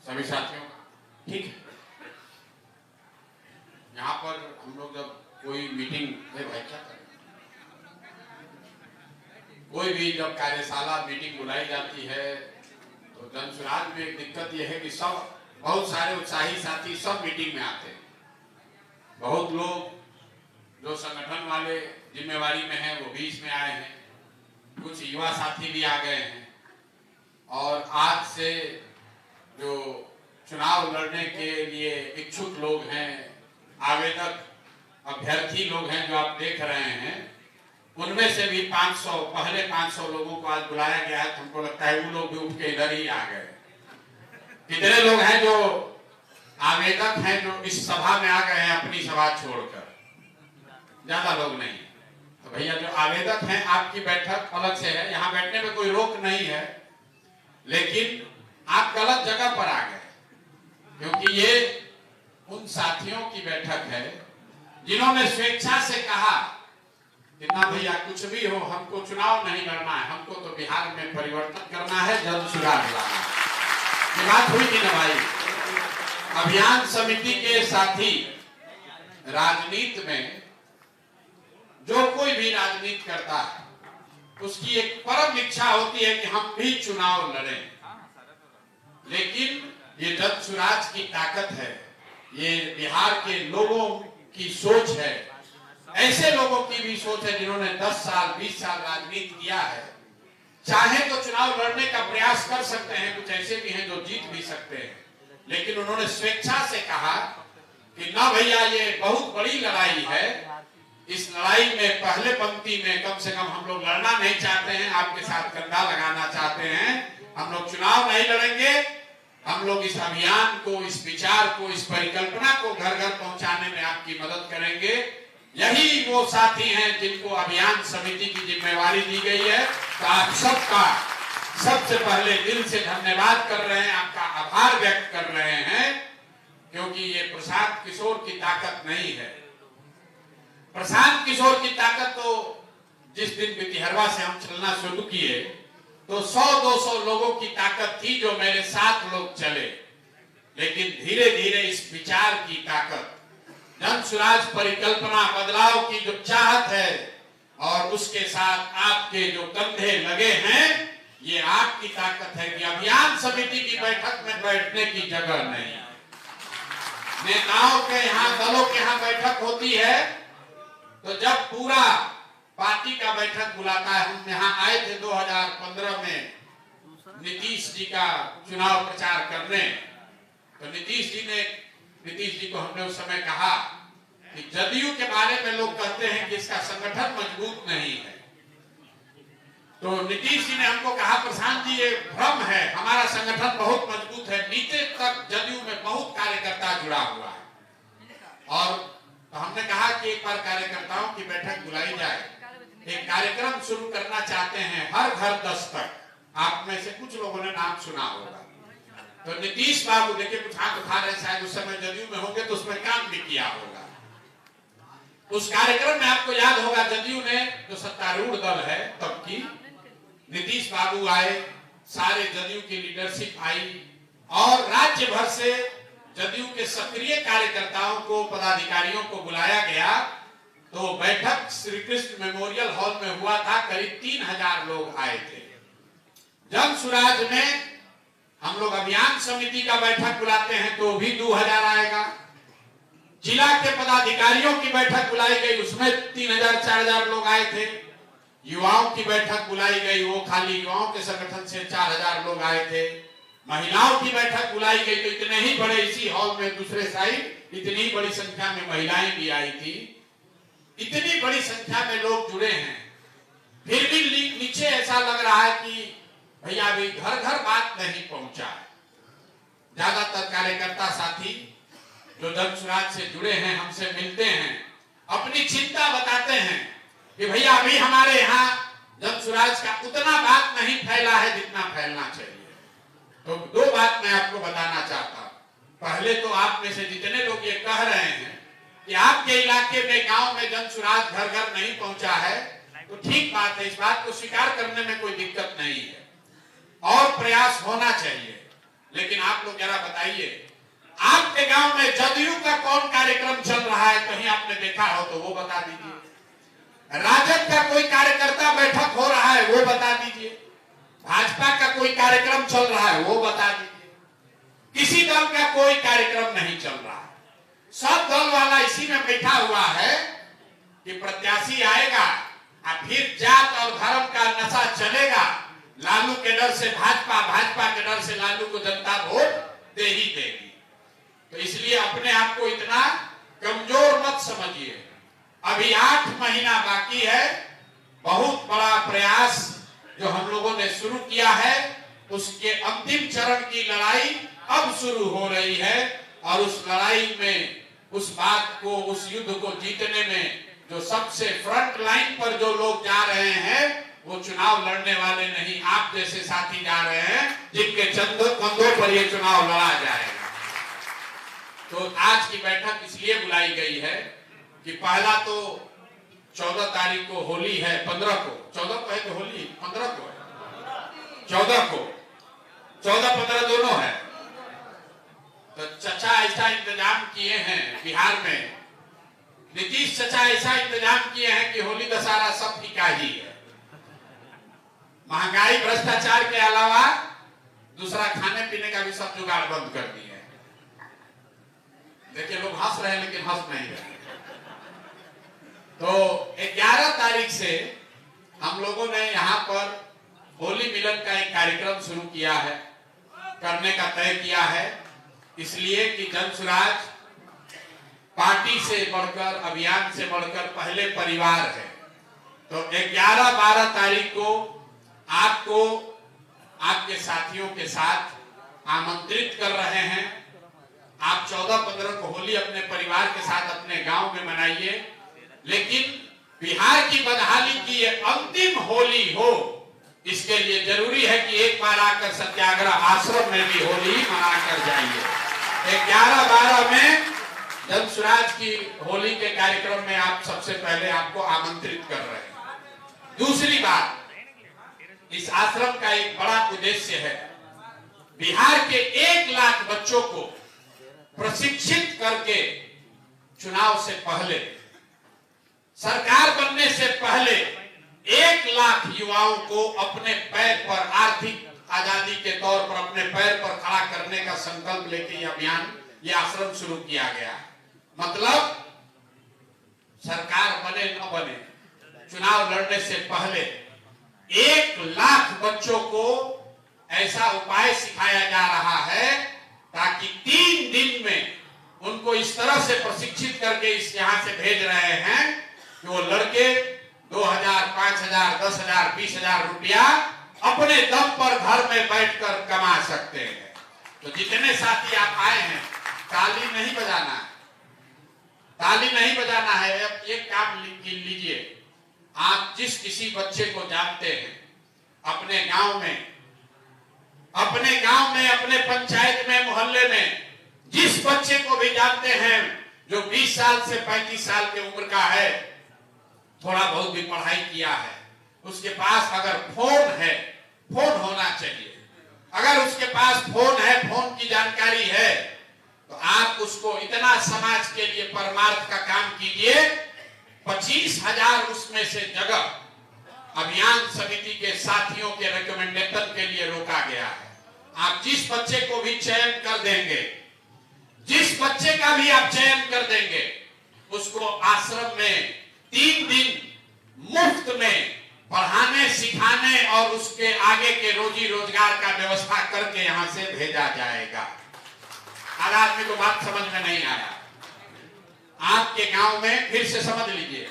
सभी साथियों का ठीक है। यहाँ पर हम लोग जब कोई मीटिंग भाई क्या करें, कोई भी जब कार्यशाला मीटिंग बुलाई जाती है तो जन सुराज में एक दिक्कत यह है कि सब बहुत सारे उत्साही साथी सब मीटिंग में आते हैं। बहुत लोग जो संगठन वाले जिम्मेवारी में हैं वो भी इसमें आए हैं, कुछ युवा साथी भी आ गए हैं और आज से जो चुनाव लड़ने के लिए इच्छुक लोग हैं, आवेदक अभ्यर्थी लोग हैं जो आप देख रहे हैं, उनमें से भी 500 पहले 500 लोगों को आज बुलाया गया है। हमको लगता है वो लोग भी उठ के इधर ही आ गए। कितने लोग हैं जो आवेदक हैं जो इस सभा में आ गए हैं अपनी सभा छोड़कर? ज्यादा लोग नहीं। तो भैया जो आवेदक हैं आपकी बैठक अलग से है, यहाँ बैठने में कोई रोक नहीं है, लेकिन आप गलत जगह पर आ गए क्योंकि ये उन साथियों की बैठक है जिन्होंने स्वेच्छा से कहा कि ना भैया कुछ भी हो हमको चुनाव नहीं लड़ना है, हमको तो बिहार में परिवर्तन करना है, जन सुराज लाना है। ये बात हुई थी ना भाई। अभियान समिति के साथी राजनीति में जो कोई भी राजनीति करता है उसकी एक परम इच्छा होती है कि हम भी चुनाव लड़ें, लेकिन ये जन सुराज की ताकत है, ये बिहार के लोगों की सोच है, ऐसे लोगों की भी सोच है जिन्होंने 10 साल 20 साल राजनीति किया है। चाहे तो चुनाव लड़ने का प्रयास कर सकते हैं, कुछ ऐसे भी हैं जो जीत भी सकते हैं, लेकिन उन्होंने स्वेच्छा से कहा कि ना भैया ये बहुत बड़ी लड़ाई है, इस लड़ाई में पहले पंक्ति में कम से कम हम लोग लड़ना नहीं चाहते हैं, आपके साथ कंधा लगाना चाहते हैं, हम लोग चुनाव नहीं लड़ेंगे, हम लोग इस अभियान को, इस विचार को, इस परिकल्पना को घर घर पहुंचाने में आपकी मदद करेंगे। यही वो साथी हैं जिनको अभियान समिति की जिम्मेवारी दी गई है। तो आप सबका सबसे पहले दिल से धन्यवाद कर रहे हैं, आपका आभार व्यक्त कर रहे हैं, क्योंकि ये प्रशांत किशोर की ताकत नहीं है। प्रशांत किशोर की ताकत तो जिस दिन बितिहरवा से हम चलना शुरू किए तो 100-200 लोगों की ताकत थी जो मेरे साथ लोग चले, लेकिन धीरे धीरे इस विचार की ताकत, जन सुराज परिकल्पना, बदलाव की जो चाहत है और उसके साथ आपके जो कंधे लगे हैं, ये आपकी ताकत है कि अभियान समिति की बैठक में बैठने की जगह नहीं। नेताओं के यहाँ, दलों के यहाँ बैठक होती है तो जब पूरा पार्टी का बैठक बुलाता है, हम यहाँ आए थे 2015 में नीतीश जी का चुनाव प्रचार करने, तो नीतीश जी को हमने उस समय कहा कि जदयू के बारे में लोग कहते हैं कि इसका संगठन मजबूत नहीं है, तो नीतीश जी ने हमको कहा प्रशांत जी ये भ्रम है, हमारा संगठन बहुत मजबूत है, नीचे तक जदयू में बहुत कार्यकर्ता जुड़ा हुआ है। और तो हमने कहा कि एक बार कार्यकर्ताओं की बैठक बुलाई जाए, एक कार्यक्रम शुरू करना चाहते हैं, हर घर 10 तक। आप में से कुछ लोगों ने नाम सुना होगा, तो नीतीश बाबू देखिए कुछ हाथ उठा रहे, शायद उस समय जदयू में होंगे तो उसमें काम भी किया होगा। उस कार्यक्रम में आपको याद होगा जदयू ने, जो सत्तारूढ़ दल है तब की, नीतीश बाबू आए, सारे जदयू की लीडरशिप आई और राज्य भर से जदयू के सक्रिय कार्यकर्ताओं को, पदाधिकारियों को बुलाया गया। तो बैठक श्री कृष्ण मेमोरियल हॉल में हुआ था, करीब 3000 लोग आए थे। जन सुराज में हम लोग अभियान समिति का बैठक बुलाते हैं तो भी 2000 आएगा। जिला के पदाधिकारियों की बैठक बुलाई गई, उसमें 3000-4000 लोग आए थे। युवाओं की बैठक बुलाई गई, वो खाली युवाओं के संगठन से 4000 लोग आए थे। महिलाओं की बैठक बुलाई गई तो इतने ही बड़े, इसी हॉल में दूसरे साइड इतनी बड़ी संख्या में महिलाएं भी आई थी। इतनी बड़ी संख्या में लोग जुड़े हैं, फिर भी नीचे ऐसा लग रहा है कि भैया अभी घर घर बात नहीं पहुंचा है। ज्यादातर कार्यकर्ता साथी जो जन सुराज से जुड़े हैं, हमसे मिलते हैं, अपनी चिंता बताते हैं कि भैया अभी हमारे यहाँ जन सुराज का उतना बात नहीं फैला है जितना फैलना चाहिए। तो 2 बात मैं आपको बताना चाहता हूँ। पहले तो आप में से जितने लोग ये कह रहे हैं कि आपके इलाके में, गांव में जन सुराज घर घर नहीं पहुंचा है, तो ठीक बात है, इस बात को स्वीकार करने में कोई दिक्कत नहीं है और प्रयास होना चाहिए। लेकिन आप लोग जरा बताइए, आपके गांव में जदयू का कौन कार्यक्रम चल रहा है, कहीं आपने देखा हो तो वो बता दीजिए। राजद का कोई कार्यकर्ता बैठक हो रहा है वो बता दीजिए। भाजपा का कोई कार्यक्रम चल रहा है वो बता दीजिए। किसी दल का कोई कार्यक्रम नहीं चल रहा है। सब दल वाला इसी में बैठा हुआ है कि प्रत्याशी आएगा और फिर जात और धर्म का नशा चलेगा। लालू के डर से भाजपा, भाजपा के डर से लालू को जनता वोट दे ही देगी। तो इसलिए अपने आप को इतना कमजोर मत समझिए। अभी 8 महीना बाकी है। बहुत बड़ा प्रयास जो हम लोगों ने शुरू किया है, उसके अंतिम चरण की लड़ाई अब शुरू हो रही है। और उस लड़ाई में, उस बात को, उस युद्ध को जीतने में जो सबसे फ्रंट लाइन पर जो लोग जा रहे हैं, वो चुनाव लड़ने वाले नहीं, आप जैसे साथी जा रहे हैं जिनके कंधों पर ये चुनाव लड़ा जाएगा। तो आज की बैठक इसलिए बुलाई गई है कि पहला तो 14 तारीख को होली है, 15 को, 14 को है कि होली 15 को है, 14 को, 14-15 दोनों है। तो चचा ऐसा इंतजाम किए हैं बिहार में, नीतीश चचा ऐसा इंतजाम किए हैं कि होली दशहरा सब फीका ही है। महंगाई, भ्रष्टाचार के अलावा दूसरा खाने पीने का भी सब जुगाड़ बंद कर दिए हैं। देखिए लोग हंस रहे हैं लेकिन हंस नहीं रहे। तो 11 तारीख से हम लोगों ने यहाँ पर होली मिलन का एक कार्यक्रम शुरू किया है, करने का तय किया है। इसलिए कि जनसुराज पार्टी से बढ़कर, अभियान से बढ़कर पहले परिवार है। तो 11-12 तारीख को आपको आपके साथियों के साथ आमंत्रित कर रहे हैं। आप 14-15 को होली अपने परिवार के साथ अपने गांव में मनाइए, लेकिन बिहार की बदहाली की ये अंतिम होली हो, इसके लिए जरूरी है कि एक बार आकर सत्याग्रह आश्रम में भी होली मनाकर जाइए। 11-12 में जनसुराज की होली के कार्यक्रम में आप सबसे पहले आपको आमंत्रित कर रहे हैं। दूसरी बात, इस आश्रम का एक बड़ा उद्देश्य है, बिहार के 1 लाख बच्चों को प्रशिक्षित करके चुनाव से पहले, सरकार बनने से पहले 1 लाख युवाओं को अपने पैर पर, आर्थिक आजादी के तौर पर अपने पैर पर खड़ा करने का संकल्प लेके ये अभियान, ये आश्रम शुरू किया गया। मतलब सरकार बने न बने, चुनाव लड़ने से पहले 1 लाख बच्चों को ऐसा उपाय सिखाया जा रहा है ताकि 3 दिन में उनको इस तरह से प्रशिक्षित करके इस यहाँ से भेज रहे हैं कि वो लड़के 2000, 5000, 10,000, 20,000 रुपया अपने दम पर घर में बैठकर कमा सकते हैं। तो जितने साथी आप आए हैं, ताली नहीं बजाना है, ताली नहीं बजाना है। एक काम लीजिए, आप जिस किसी बच्चे को जानते हैं अपने गांव में, अपने पंचायत में, मोहल्ले में, जिस बच्चे को भी जानते हैं जो 20 साल से 35 साल की उम्र का है, थोड़ा बहुत भी पढ़ाई किया है, उसके पास अगर फोन है, फोन होना चाहिए। अगर उसके पास फोन है, फोन की जानकारी है, तो आप उसको इतना समाज के लिए परमार्थ का काम कीजिए। 25,000 उसमें से जगह अभियान समिति के साथियों के रिकमेंडेशन के लिए रोका गया है। आप जिस बच्चे को भी चयन कर देंगे, जिस बच्चे का भी आप चयन कर देंगे, उसको आश्रम में 3 दिन मुफ्त में पढ़ाने, सिखाने और उसके आगे के रोजी रोजगार का व्यवस्था करके यहाँ से भेजा जाएगा। हर आदमी को बात समझ में नहीं आया। आपके गांव में, फिर से समझ लीजिए,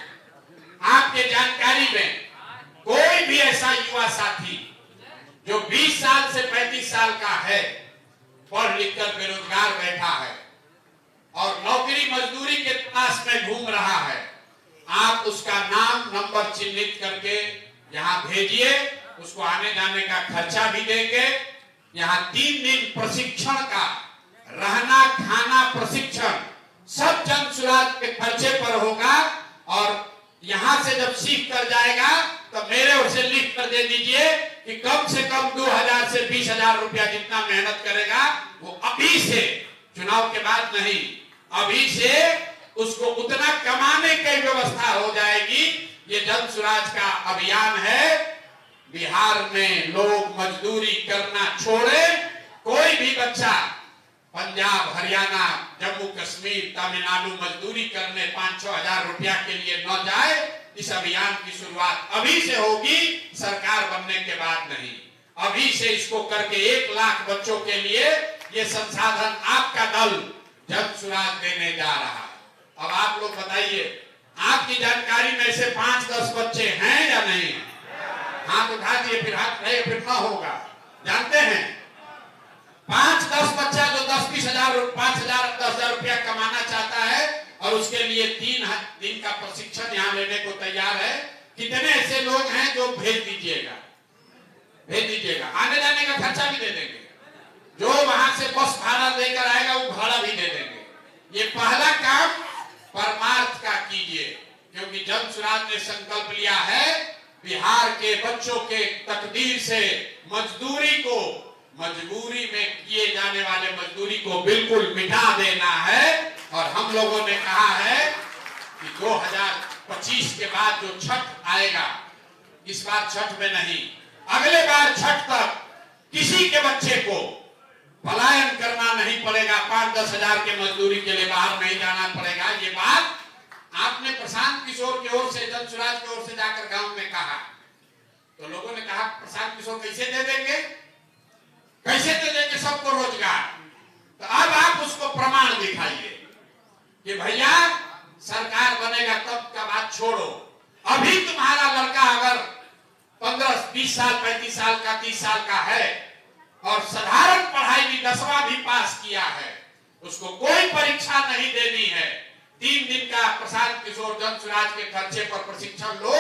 आपके जानकारी में कोई भी ऐसा युवा साथी जो 20 साल से 35 साल का है, पढ़ लिख कर बेरोजगार बैठा है और नौकरी मजदूरी के तलाश में घूम रहा है, आप उसका नाम, नंबर चिन्हित करके यहाँ भेजिए। उसको आने जाने का खर्चा भी देंगे। यहाँ 3 दिन प्रशिक्षण का, रहना खाना प्रशिक्षण सब जनसुराज के खर्चे पर होगा। और यहाँ से जब सीख कर जाएगा तो मेरे ओर से लिख कर दे दीजिए कि कम से कम 2000 से 20,000 रुपया जितना मेहनत करेगा वो अभी से, चुनाव के बाद नहीं, अभी से उसको उतना कमाने की व्यवस्था हो जाएगी। ये जन सुराज का अभियान है। बिहार में लोग मजदूरी करना छोड़े, कोई भी बच्चा पंजाब, हरियाणा, जम्मू कश्मीर, तमिलनाडु मजदूरी करने 5-6 हजार रुपया के लिए न जाए। इस अभियान की शुरुआत अभी से होगी, सरकार बनने के बाद नहीं। अभी से इसको करके 1 लाख बच्चों के लिए ये संसाधन आपका दल जन सुराज देने जा रहा है। अब आप लोग बताइए, आपकी जानकारी में से 5-10 बच्चे हैं या नहीं? हाथ उठा दिए, फिर हाथ नहीं, फिर ना होगा। जानते हैं 5-10 बच्चा जो 10-20 हजार, 5,000, 10,000 रुपया कमाना चाहता है और उसके लिए 3 दिन का प्रशिक्षण यहाँ लेने को तैयार है। कितने ऐसे लोग हैं जो भेज दीजिएगा, भेज दीजिएगा। आने जाने का खर्चा भी दे देंगे, जो वहां से बस भाड़ा लेकर आएगा वो भाड़ा भी दे देंगे। ये पहला काम परमार्थ का कीजिए, क्योंकि जन सुराज ने संकल्प लिया है बिहार के बच्चों के तकदीर से मजदूरी को, मजबूरी में किए जाने वाले मजदूरी को बिल्कुल मिटा देना है। और हम लोगों ने कहा है कि 2025 के बाद जो छठ आएगा, इस बार छठ में नहीं, अगले बार छठ तक किसी के बच्चे को पलायन करना नहीं पड़ेगा, 5-10 हजार के मजदूरी के लिए बाहर नहीं जाना पड़ेगा। ये बात आपने प्रशांत किशोर की ओर से, जन सुराज की ओर से जाकर गांव में कहा, तो लोगों ने कहा प्रशांत किशोर कैसे दे देंगे, कैसे दे देंगे सबको रोजगार? तो अब आप उसको प्रमाण दिखाइए कि भैया सरकार बनेगा तब का बात छोड़ो, अभी तुम्हारा लड़का अगर 15-20 साल, 35 साल का, 30 साल का है और साधारण पढ़ाई भी 10वां भी पास किया है, उसको कोई परीक्षा नहीं देनी है, 3 दिन का प्रशांत किशोर जन सुराज के खर्चे पर प्रशिक्षण लो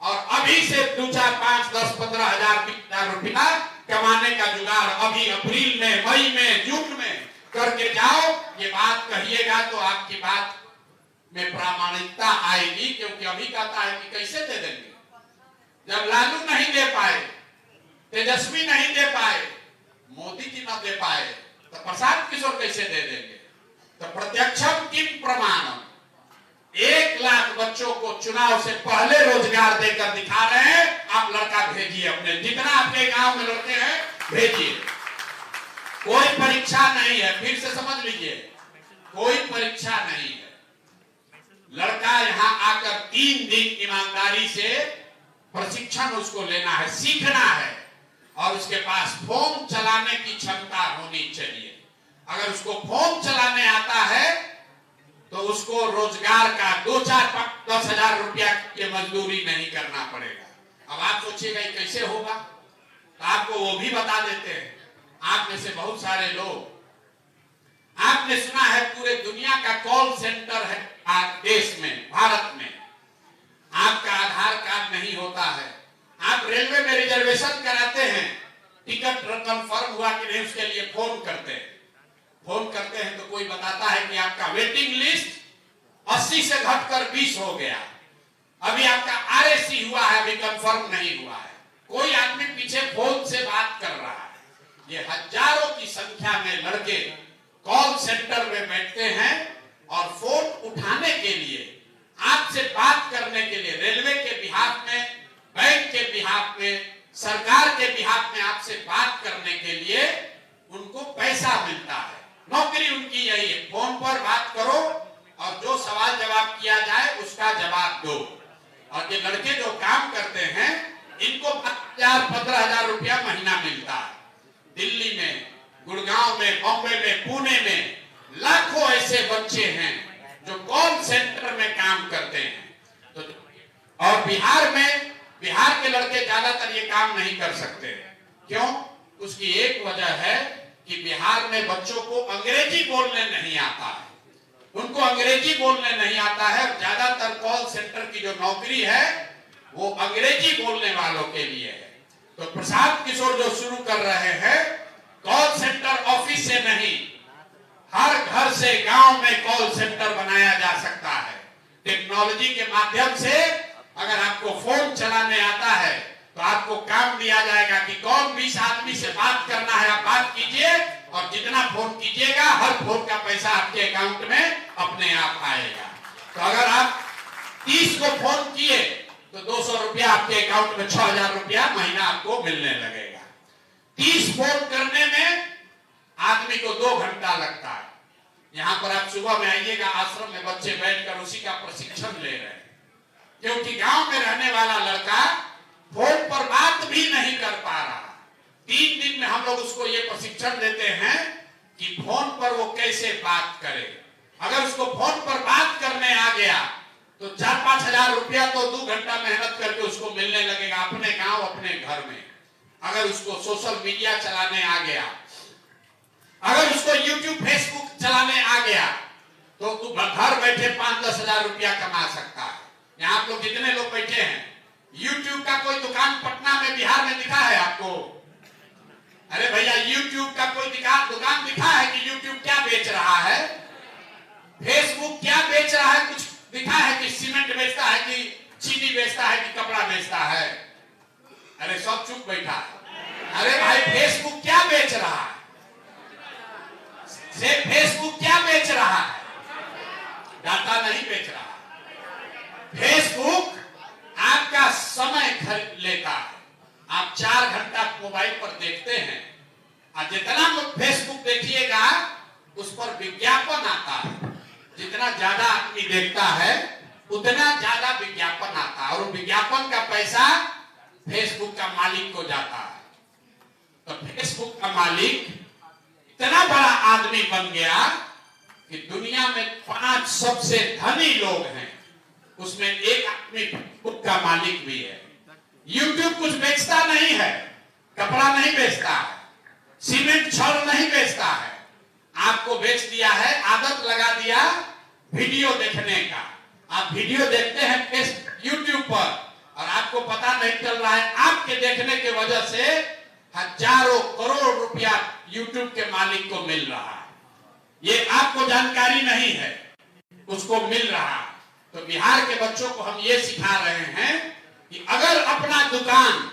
और अभी से 2-4, 5, 10, 15 हजार, 20 हजार रुपया कमाने का जुगाड़ अभी अप्रैल में, मई में, जून में करके जाओ। ये बात कहिएगा तो आपकी बात में प्रामाणिकता आएगी, क्योंकि अभी कहता है कि कैसे दे देंगे, जब लालू नहीं दे पाए, तेजस्वी नहीं दे पाए, मोदी जी न दे पाए, तो प्रशांत किशोर कैसे दे देंगे? तो प्रत्यक्षम किम प्रमाणम, 1 लाख बच्चों को चुनाव से पहले रोजगार देकर दिखा रहे हैं। आप लड़का भेजिए, अपने जितना आपके गांव में लड़के हैं भेजिए। कोई परीक्षा नहीं है, फिर से समझ लीजिए, कोई परीक्षा नहीं है। लड़का यहाँ आकर 3 दिन ईमानदारी से प्रशिक्षण उसको लेना है, सीखना है, और उसके पास फोन चलाने की क्षमता होनी चाहिए। अगर उसको फोन चलाने आता है तो उसको रोजगार का 2-4-10 हजार रुपया की मजदूरी नहीं करना पड़ेगा। अब आप सोचिएगा कैसे होगा, तो आपको वो भी बता देते हैं। आप में से बहुत सारे लोग, आपने सुना है पूरे दुनिया का कॉल सेंटर है देश में, भारत में। आपका आधार कार्ड नहीं होता है, आप रेलवे में रिजर्वेशन कराते हैं, टिकट कंफर्म हुआ कि नहीं उसके लिए फोन करते हैं। फोन करते हैं तो कोई बताता है कि आपका वेटिंग लिस्ट 80 से घटकर 20 हो गया, अभी आपका आरएसी हुआ है, अभी कंफर्म नहीं हुआ है। कोई आदमी पीछे फोन से बात कर रहा है। ये हजारों की संख्या में लड़के कॉल सेंटर में बैठते हैं और फोन उठाने के लिए, आपसे बात करने के लिए, रेलवे के बिहाफ में, बैंक के बिहाफ में, सरकार के बिहाफ में आपसे बात करने के लिए उनको पैसा मिलता है। नौकरी उनकी यही है, फोन पर बात करो और जो सवाल जवाब किया जाए उसका जवाब दो। और ये लड़के जो काम करते हैं इनको 15 हजार रुपया महीना मिलता है। दिल्ली में, गुड़गांव में, बॉम्बे में, पुणे में लाखों ऐसे बच्चे हैं जो कॉल सेंटर में काम करते हैं। तो और बिहार में, बिहार के लड़के ज्यादातर ये काम नहीं कर सकते। क्यों? उसकी एक वजह है कि बिहार में बच्चों को अंग्रेजी बोलने नहीं आता है, उनको अंग्रेजी बोलने नहीं आता है। ज्यादातर कॉल सेंटर की जो नौकरी है वो अंग्रेजी बोलने वालों के लिए है। तो प्रशांत किशोर जो शुरू कर रहे हैं, कॉल सेंटर ऑफिस से नहीं, हर घर से गांव में कॉल सेंटर बनाया जा सकता है। टेक्नोलॉजी के माध्यम से अगर आपको फोन चलाने आता है तो आपको काम दिया जाएगा कि कौन 20 आदमी से बात करना है, आप बात कीजिए और जितना फोन कीजिएगा हर फोन का पैसा आपके अकाउंट में अपने आप आएगा। तो अगर आप 30 को फोन किए तो 200 रुपया आपके अकाउंट में 6000 रुपया महीना आपको मिलने लगेगा। 30 फोन करने में आदमी को 2 घंटा लगता है। यहाँ पर आप सुबह में आइएगा, आश्रम में बच्चे बैठकर उसी का प्रशिक्षण ले रहे हैं, क्योंकि गांव में रहने वाला लड़का फोन पर बात भी नहीं कर पा रहा। 3 दिन में हम लोग उसको ये प्रशिक्षण देते हैं कि फोन पर वो कैसे बात करे। अगर उसको फोन पर बात करने आ गया तो 4-5 हजार रुपया तो 2 घंटा मेहनत करके उसको मिलने लगेगा अपने गांव अपने घर में। अगर उसको सोशल मीडिया चलाने आ गया, अगर उसको यूट्यूब फेसबुक चलाने आ गया तो घर बैठे 5-10 हजार रुपया कमा सकता है। यहाँ आप लोग जितने लोग बैठे हैं, यूट्यूब का कोई दुकान पटना में बिहार में दिखा है आपको? अरे भैया, यूट्यूब का कोई दुकान दिखा है कि यूट्यूब क्या बेच रहा है? फेसबुक क्या बेच रहा है? कुछ दिखा है कि सीमेंट बेचता है कि चीनी बेचता है कि कपड़ा बेचता है? अरे सब चुप बैठा है। अरे भाई, फेसबुक क्या बेच रहा है? फेसबुक क्या बेच रहा है? डाटा नहीं बेच रहा। फेसबुक आपका समय खरीद लेता है। आप 4 घंटा मोबाइल पर देखते हैं और जितना फेसबुक देखिएगा उस पर विज्ञापन आता है। जितना ज्यादा आदमी देखता है उतना ज्यादा विज्ञापन आता है और विज्ञापन का पैसा फेसबुक का मालिक को जाता है। तो फेसबुक का मालिक इतना बड़ा आदमी बन गया कि दुनिया में 5 सबसे धनी लोग हैं, उसमें एक आदमी फेसबुक का मालिक भी है। यूट्यूब कुछ बेचता नहीं है, कपड़ा नहीं बेचता है, सीमेंट छड़ नहीं बेचता है, आपको बेच दिया है, आदत लगा दिया वीडियो देखने का। आप वीडियो देखते हैं यूट्यूब पर और आपको पता नहीं चल रहा है, आपके देखने की वजह से हजारों करोड़ रुपया यूट्यूब के मालिक को मिल रहा है। ये आपको जानकारी नहीं है, उसको मिल रहा है। तो बिहार के बच्चों को हम ये सिखा रहे हैं कि अगर अपना दुकान,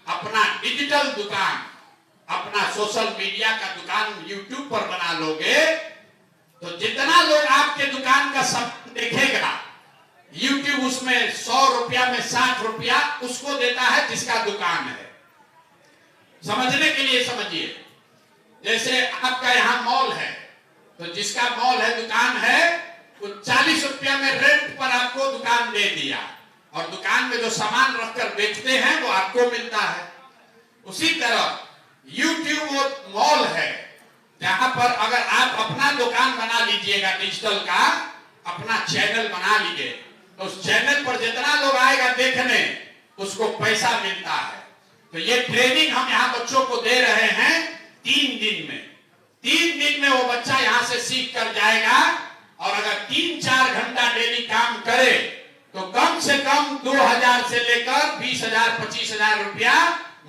अपना डिजिटल दुकान, अपना सोशल मीडिया का दुकान यूट्यूब पर बना लोगे तो जितना लोग आपके दुकान का सब देखेगा, यूट्यूब उसमें 100 रुपया में 60 रुपया उसको देता है जिसका दुकान है। समझने के लिए समझिए, जैसे आपका यहाँ मॉल है तो जिसका मॉल है, दुकान है, वो 40 रुपया में रेंट पर आपको दुकान दे दिया और दुकान में जो सामान रखकर बेचते हैं वो आपको मिलता है। उसी तरह यूट्यूब वो मॉल है जहां पर अगर आप अपना दुकान बना लीजिएगा, डिजिटल का अपना चैनल बना लीजिए, तो उस चैनल पर जितना लोग आएगा देखने उसको पैसा मिलता है। तो ये ट्रेनिंग हम यहाँ बच्चों को दे रहे हैं 3 दिन में। 3 दिन में वो बच्चा यहाँ से सीख कर जाएगा और अगर 3-4 घंटा डेली काम करे तो कम से कम 2000 से लेकर 20,000 25,000 रुपया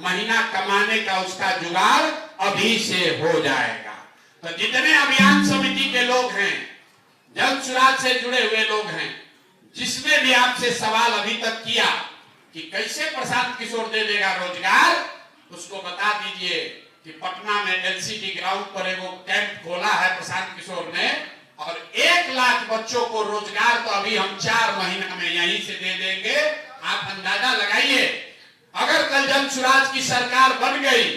महीना कमाने का उसका जुगाड़ अभी से हो जाएगा। तो जितने अभियान समिति के लोग हैं, जल सुराज से जुड़े हुए लोग हैं, जिसमें भी आपसे सवाल अभी तक किया कि कैसे प्रशांत किशोर दे देगा रोजगार, उसको बता दीजिए कि पटना में एलसीडी ग्राउंड पर एक कैंप खोला है प्रशांत किशोर ने और 1 लाख बच्चों को रोजगार तो अभी हम 4 महीना में यहीं से दे देंगे। आप अंदाजा लगाइए, अगर कल जन सुराज की सरकार बन गई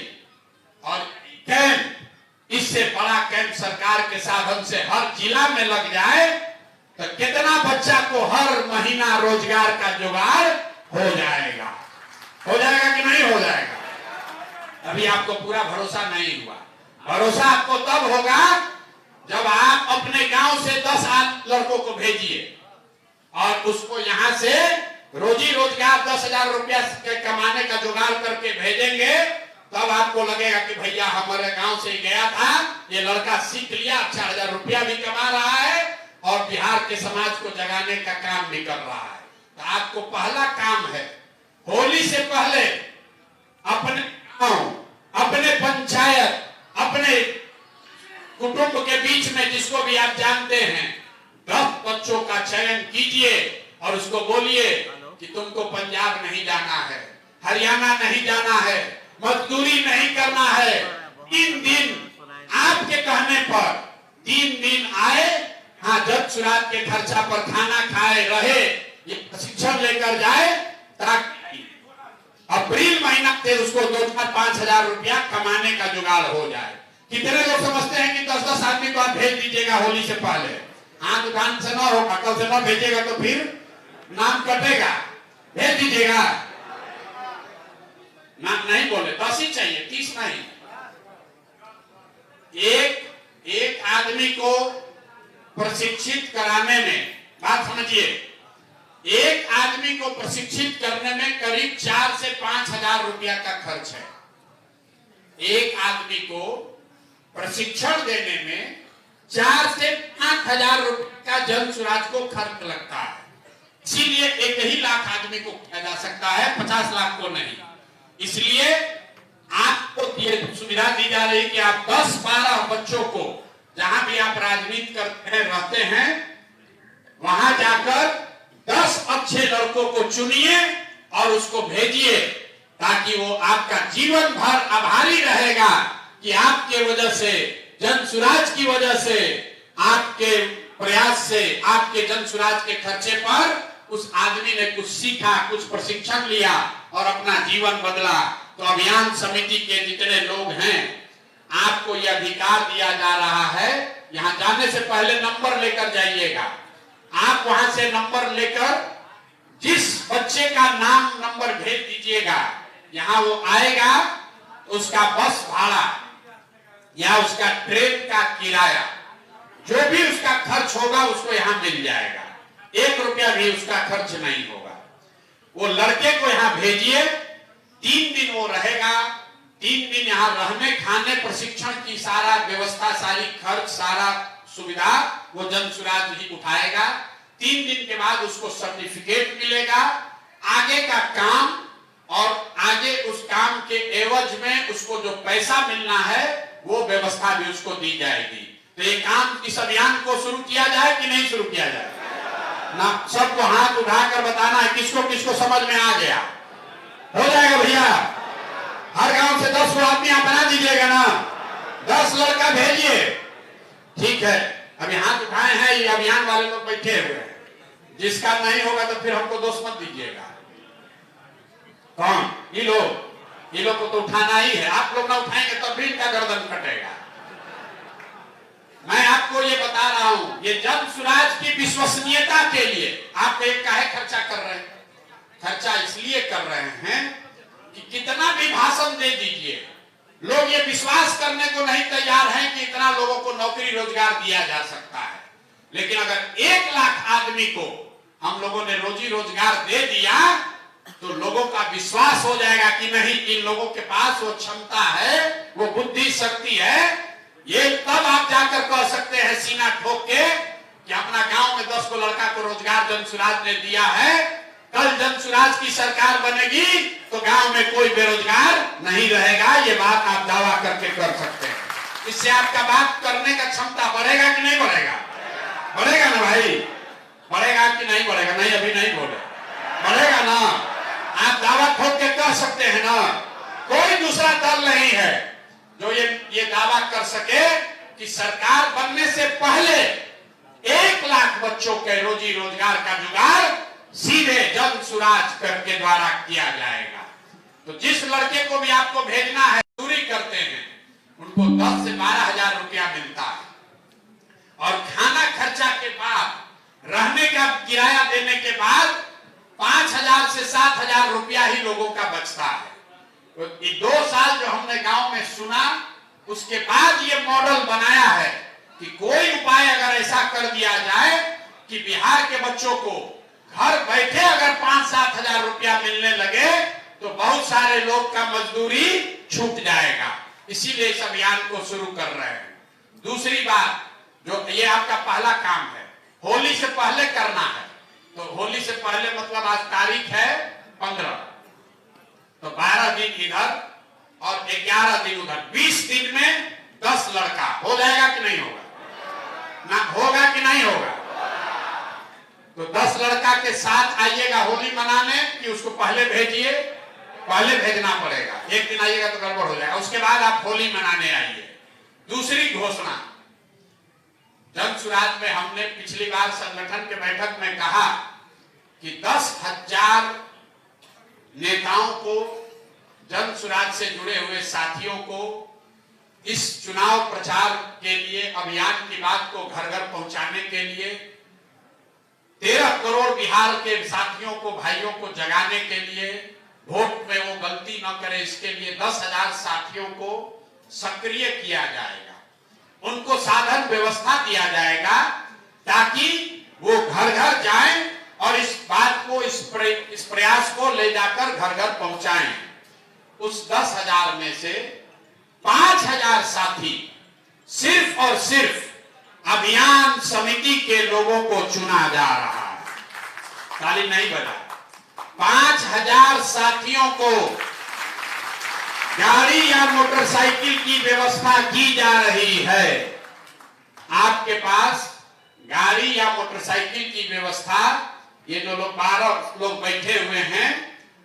और कैंप, इससे बड़ा कैंप सरकार के साधन से हर जिला में लग जाए तो कितना बच्चा को हर महीना रोजगार का जुगाड़ हो जाएगा। हो जाएगा कि नहीं हो जाएगा? अभी आपको पूरा भरोसा नहीं हुआ। भरोसा आपको तब होगा जब आप अपने गांव से 10 लड़कों को भेजिए और उसको यहां से रोजी रोजगार 10,000 रुपया कमाने का जुगाड़ करके भेजेंगे, तब आपको लगेगा कि भैया हमारे गांव से गया था, ये लड़का सीख लिया, 4,000 रुपया भी कमा रहा है और बिहार के समाज को जगाने का काम भी कर रहा है। तो आपको पहला काम है, होली से पहले अपने गांव, अपने पंचायत, अपने कुटुंब के बीच में जिसको भी आप जानते हैं 10 बच्चों का चयन कीजिए और उसको बोलिए कि तुमको पंजाब नहीं जाना है, हरियाणा नहीं जाना है, मजदूरी नहीं करना है। 3 दिन आपके कहने पर 3 दिन आए, हाँ जन सुराज के खर्चा पर खाना खाए रहे, ये प्रशिक्षण लेकर जाए ताकि अप्रैल महीना से उसको 2-5 हजार रुपया कमाने का जुगाड़ हो जाए। कितने लोग समझते हैं कि 10-10 आदमी को आप भेज दीजिएगा होली से पहले, हाँ दुकान से ना होगा, कल से ना भेजेगा तो फिर नाम कटेगा, भेज दीजिएगा ना। नहीं बोले 10 ही चाहिए, 30 नहीं। एक आदमी को प्रशिक्षित कराने में, बात समझिए, एक आदमी को प्रशिक्षित करने में करीब 4 से 5 हजार रुपया का खर्च है। एक आदमी को प्रशिक्षण देने में 4 से 5 हजार रुपये का जन सुराज को खर्च लगता है। इसीलिए 1 लाख आदमी को किया जा सकता है, 50 लाख को नहीं। इसलिए आपको ये सुविधा दी जा रही है कि आप 10-12 बच्चों को, जहां भी आप राजनीति करते हैं रहते हैं, वहां जाकर 10 अच्छे लड़कों को चुनिए और उसको भेजिए, ताकि वो आपका जीवन भर आभारी रहेगा कि आपके वजह से, जन सुराज की वजह से, आपके प्रयास से, आपके जन सुराज के खर्चे पर उस आदमी ने कुछ सीखा, कुछ प्रशिक्षण लिया और अपना जीवन बदला। तो अभियान समिति के जितने लोग हैं, आपको यह अधिकार दिया जा रहा है, यहां जाने से पहले नंबर लेकर जाइएगा। आप वहां से नंबर लेकर जिस बच्चे का नाम नंबर भेज दीजिएगा, यहां वो आएगा, उसका बस भाड़ा या उसका ट्रेन का किराया, जो भी उसका खर्च होगा उसको यहां मिल जाएगा। 1 रुपया भी उसका खर्च नहीं होगा। वो लड़के को यहां भेजिए, 3 दिन वो रहेगा। 3 दिन यहाँ रहने, खाने, प्रशिक्षण की सारा व्यवस्था, सारी खर्च, सारा सुविधा वो जन सुराज ही उठाएगा। 3 दिन के बाद उसको सर्टिफिकेट मिलेगा, आगे का काम और आगे उस काम के एवज में उसको जो पैसा मिलना है वो व्यवस्था भी उसको दी जाएगी। तो ये काम, इस अभियान को शुरू किया जाए कि नहीं शुरू किया जाए ना? सबको हाथ उठाकर बताना है किसको किसको समझ में आ गया। हो जाएगा भैया? हर गांव से 10 आदमी आप बना दीजिएगा ना, 10 लड़का भेजिए। ठीक है, अभी हाथ उठाए हैं, ये अभियान वाले लोग बैठे हुए हैं। जिसका नहीं होगा तो फिर हमको दोष मत दीजिएगा। कौन? ये लोग को तो उठाना ही है। आप लोग ना उठाएंगे तो फिर इनका गर्दन कटेगा। मैं आपको ये बता रहा हूं, ये जन सुराज की विश्वसनीयता के लिए आप एक काहे खर्चा कर रहे हैं? खर्चा इसलिए कर रहे हैं कि कितना भी भाषण दे दीजिए, लोग ये विश्वास करने को नहीं तैयार हैं कि इतना लोगों को नौकरी रोजगार दिया जा सकता है। लेकिन अगर 1 लाख आदमी को हम लोगों ने रोजी रोजगार दे दिया तो लोगों का विश्वास हो जाएगा कि नहीं, इन लोगों के पास वो क्षमता है, वो बुद्धि शक्ति है। ये तब आप जाकर कह सकते हैं सीना ठोक के कि अपना गांव में 10 को लड़का को रोजगार जन सुराज ने दिया है। कल जन सुराज की सरकार बनेगी तो गांव में कोई बेरोजगार नहीं रहेगा। ये बात आप दावा करके कर सकते हैं। इससे आपका बात करने का क्षमता बढ़ेगा कि नहीं बढ़ेगा? बढ़ेगा ना भाई? बढ़ेगा कि नहीं बढ़ेगा? नहीं, अभी नहीं बोले, बढ़ेगा ना? आप दावा ठोक के कह सकते हैं ना? कोई दूसरा दल नहीं है जो ये दावा कर सके कि सरकार बनने से पहले 1 लाख बच्चों के रोजी रोजगार का जुगाड़ सीधे जन सुराज के द्वारा किया जाएगा। तो जिस लड़के को भी आपको भेजना है, दूरी करते हैं, उनको 10 से 12 हजार रुपया मिलता है और खाना खर्चा के बाद, रहने का किराया देने के बाद 5,000 से 7,000 रुपया ही लोगों का बचता है। तो ये 2 साल जो हमने गांव में सुना, उसके बाद ये मॉडल बनाया है कि कोई उपाय अगर ऐसा कर दिया जाए कि बिहार के बच्चों को घर बैठे अगर 5-7 हजार रुपया मिलने लगे तो बहुत सारे लोग का मजदूरी छूट जाएगा। इसीलिए इस अभियान को शुरू कर रहे हैं। दूसरी बात, जो ये आपका पहला काम है, होली से पहले करना है। तो होली से पहले मतलब आज तारीख है 15, तो 12 दिन इधर और 11 दिन उधर, 20 दिन में 10 लड़का हो जाएगा कि नहीं होगा? ना होगा कि नहीं होगा? तो 10 लड़का के साथ आइएगा होली मनाने कि उसको पहले भेजिए? पहले भेजना पड़ेगा, एक दिन आइएगा तो गड़बड़ हो जाएगा। उसके बाद आप होली मनाने आइए। दूसरी घोषणा, जन सुराज में हमने पिछली बार संगठन के बैठक में कहा कि 10,000 नेताओं को, जन सुराज से जुड़े हुए साथियों को इस चुनाव प्रचार के लिए, अभियान की बात को घर घर पहुंचाने के लिए, 13 करोड़ बिहार के साथियों को, भाइयों को जगाने के लिए, वोट में वो गलती न करे इसके लिए 10,000 साथियों को सक्रिय किया जाएगा। उनको साधन व्यवस्था दिया जाएगा ताकि वो घर घर जाएं और इस बात को, इस प्रयास को ले जाकर घर घर पहुंचाएं। उस 10,000 में से 5,000 साथी सिर्फ और सिर्फ अभियान समिति के लोगों को चुना जा रहा है। ताली नहीं बजा। 5,000 साथियों को गाड़ी या मोटरसाइकिल की व्यवस्था की जा रही है। आपके पास गाड़ी या मोटरसाइकिल की व्यवस्था, ये जो लोग 12 लोग बैठे हुए हैं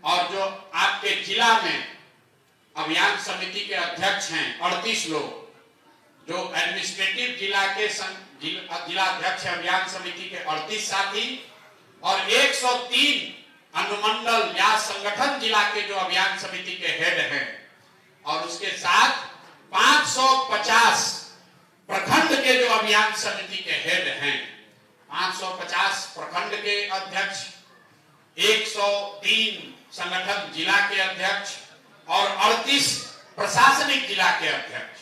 और जो आपके जिला में अभियान समिति के अध्यक्ष हैं 38 लोग, जो एडमिनिस्ट्रेटिव जिला के जिला अध्यक्ष अभियान समिति के 38 साथी और 103 अनुमंडल या संगठन जिला के जो अभियान समिति के हेड हैं, और उसके साथ 550 प्रखंड के जो अभियान समिति के हेड हैं, 550 प्रखंड के अध्यक्ष, 103 संगठन जिला के अध्यक्ष और 38 प्रशासनिक जिला के अध्यक्ष,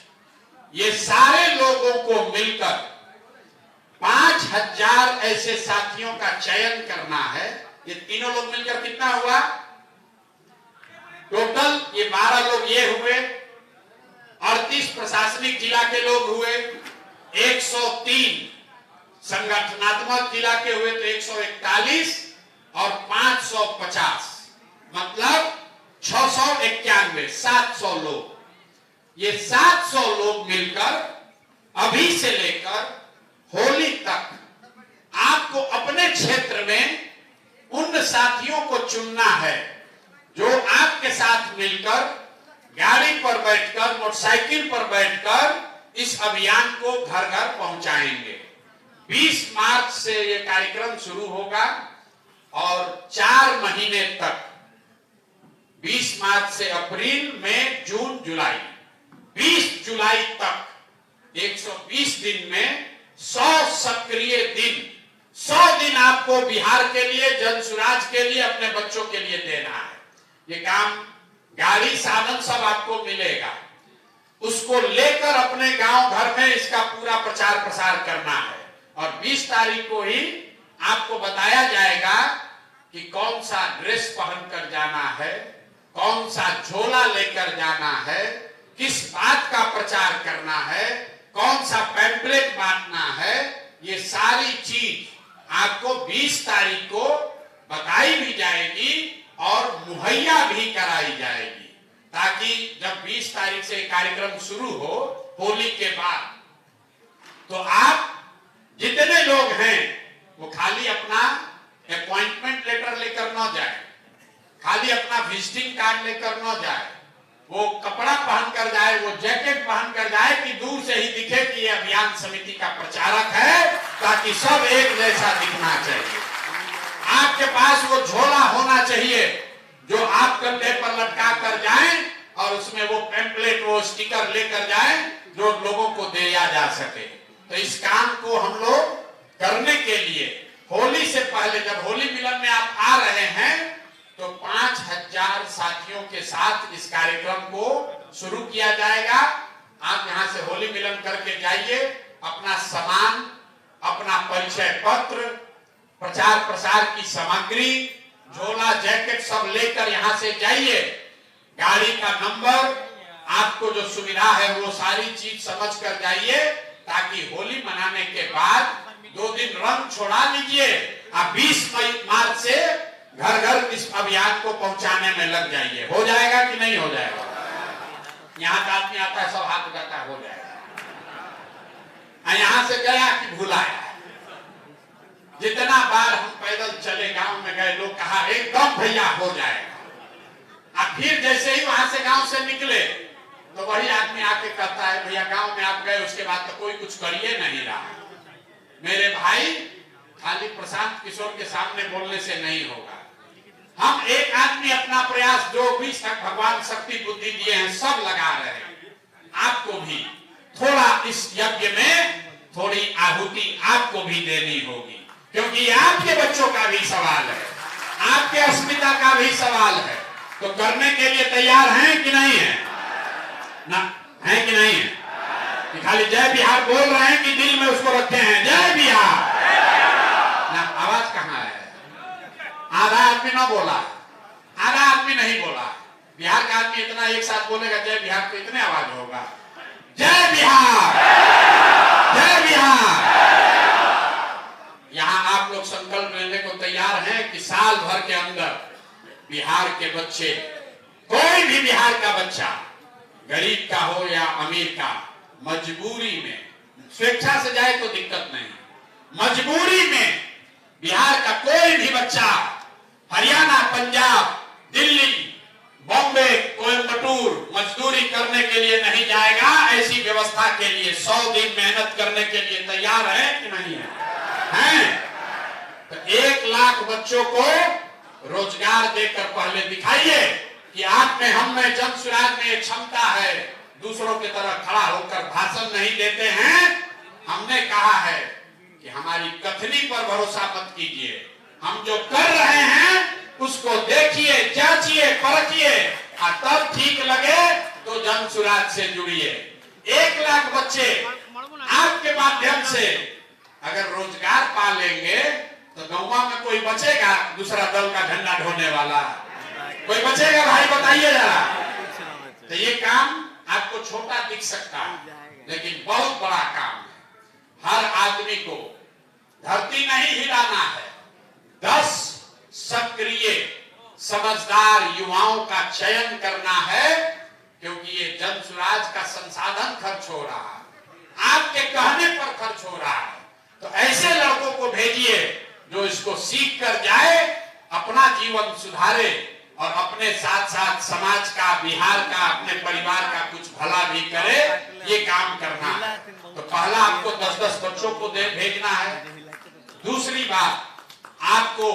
ये सारे लोगों को मिलकर 5,000 ऐसे साथियों का चयन करना है। ये तीनों लोग मिलकर कितना हुआ टोटल? ये 12 लोग ये हुए, 38 प्रशासनिक जिला के लोग हुए, 103 संगठनात्मक जिला के हुए तो 141 और 550 मतलब 691, 700 लोग। ये 700 लोग मिलकर अभी से लेकर होली तक आपको अपने क्षेत्र में उन साथियों को चुनना है जो आपके साथ मिलकर गाड़ी पर बैठकर, मोटरसाइकिल पर बैठकर इस अभियान को घर घर पहुंचाएंगे। 20 मार्च से ये कार्यक्रम शुरू होगा और 4 महीने तक, 20 मार्च से अप्रैल, मई, जून, जुलाई, 20 जुलाई तक 120 दिन में 100 सक्रिय दिन, 100 दिन आपको बिहार के लिए, जन सुराज के लिए, अपने बच्चों के लिए देना है। ये काम, गाड़ी साधन सब आपको मिलेगा, उसको लेकर अपने गांव घर में इसका पूरा प्रचार प्रसार करना है। और 20 तारीख को ही आपको बताया जाएगा कि कौन सा ड्रेस पहनकर जाना है, कौन सा झोला लेकर जाना है, किस बात का प्रचार करना है, कौन सा पैम्पलेट बांटना है। ये सारी चीज आपको 20 तारीख को बताई भी जाएगी और मुहैया भी कराई जाएगी, ताकि जब 20 तारीख से कार्यक्रम शुरू हो होली के बाद, तो आप जितने लोग हैं वो खाली अपना अपॉइंटमेंट लेटर लेकर न जाए, खाली अपना विजिटिंग कार्ड लेकर न जाए, वो कपड़ा पहनकर जाए, वो जैकेट पहनकर जाए कि दूर से ही दिखे कि ये अभियान समिति का प्रचारक है, ताकि सब एक जैसा दिखना चाहिए। आपके पास वो झोला होना चाहिए जो आप कंधे पर लटका कर जाएं और उसमें वो पैम्पलेट, वो स्टिकर लेकर जाएं जो लोगों को दिया जा सके। तो इस काम को हम लोग करने के लिए होली से पहले, जब होली मिलन में आप आ रहे हैं, तो 5,000 साथियों के साथ इस कार्यक्रम को शुरू किया जाएगा। आप यहाँ से होली मिलन करके जाइए, अपना सामान, अपना परिचय पत्र, प्रचार प्रसार की सामग्री, झोला, जैकेट सब लेकर यहाँ से जाइए। गाड़ी का नंबर, आपको जो सुविधा है वो सारी चीज समझ कर जाइए, ताकि होली मनाने के बाद 2 दिन रंग छोड़ा लीजिए। आप 20 मार्च से घर घर इस अभियान को पहुंचाने में लग जाइए। हो जाएगा कि नहीं हो जाएगा? यहाँ का आदमी आता है, सब हाथ उठाता है, हो जाएगा। यहाँ से गया कि भुलाया। जितना बार हम पैदल चले, गांव में गए, लोग कहा एकदम भैया हो जाएगा। अब फिर जैसे ही वहां से गांव से निकले तो वही आदमी आके कहता है भैया गांव में आप गए उसके बाद तो कोई कुछ करिए नहीं रहा। मेरे भाई खाली प्रशांत किशोर के सामने बोलने से नहीं होगा। हम एक आदमी अपना प्रयास जो भी भगवान शक्ति बुद्धि दिए हैं सब लगा रहे हैं। आपको भी थोड़ा इस यज्ञ में थोड़ी आहुति आपको भी देनी होगी, क्योंकि ये आपके बच्चों का भी सवाल है, आपके अस्मिता का भी सवाल है। तो करने के लिए तैयार हैं कि नहीं है? ना है कि नहीं है? कि खाली जय बिहार बोल रहे हैं कि दिल में उसको रखे हैं जय बिहार? ना आवाज कहाँ है? आधा आदमी ना बोला, आधा आदमी नहीं बोला। बिहार का आदमी इतना एक साथ बोलेगा जय बिहार तो इतने आवाज होगा जय बिहार, जय बिहार। यहाँ आप लोग संकल्प लेने को तैयार हैं कि साल भर के अंदर बिहार के बच्चे, कोई भी बिहार का बच्चा, गरीब का हो या अमीर का, मजबूरी में, स्वेच्छा से जाए तो दिक्कत नहीं, मजबूरी में बिहार का कोई भी बच्चा हरियाणा, पंजाब, दिल्ली, बॉम्बे, कोयम्बटूर मजदूरी करने के लिए नहीं जाएगा। ऐसी व्यवस्था के लिए 100 दिन मेहनत करने के लिए तैयार है कि नहीं है? हैं? तो 1 लाख बच्चों को रोजगार देकर पहले दिखाइए कि आप में, हम में, जन स्वराज में ये क्षमता है। दूसरों की तरह खड़ा होकर भाषण नहीं देते हैं। हमने कहा है कि हमारी कथनी पर भरोसा मत कीजिए, हम जो कर रहे हैं उसको देखिए, जांचिए, परखिए और तब ठीक लगे तो जन स्वराज से जुड़िए। 1 लाख बच्चे आपके माध्यम से अगर रोजगार पा लेंगे तो गांव में कोई बचेगा दूसरा दल का झंडा ढोने वाला? कोई बचेगा भाई? बताइए जरा। तो ये काम आपको छोटा दिख सकता है लेकिन बहुत बड़ा काम है। हर आदमी को धरती नहीं हिलाना है। 10 सक्रिय समझदार युवाओं का चयन करना है, क्योंकि ये जन स्वराज का संसाधन खर्च हो रहा है, आपके कहने पर खर्च हो रहा है। तो ऐसे लड़कों को भेजिए जो इसको सीख कर जाए, अपना जीवन सुधारे और अपने साथ साथ समाज का, बिहार का, अपने परिवार का कुछ भला भी करे। ये काम करना है। तो पहला आपको 10-10 बच्चों को भेजना है। दूसरी बात, आपको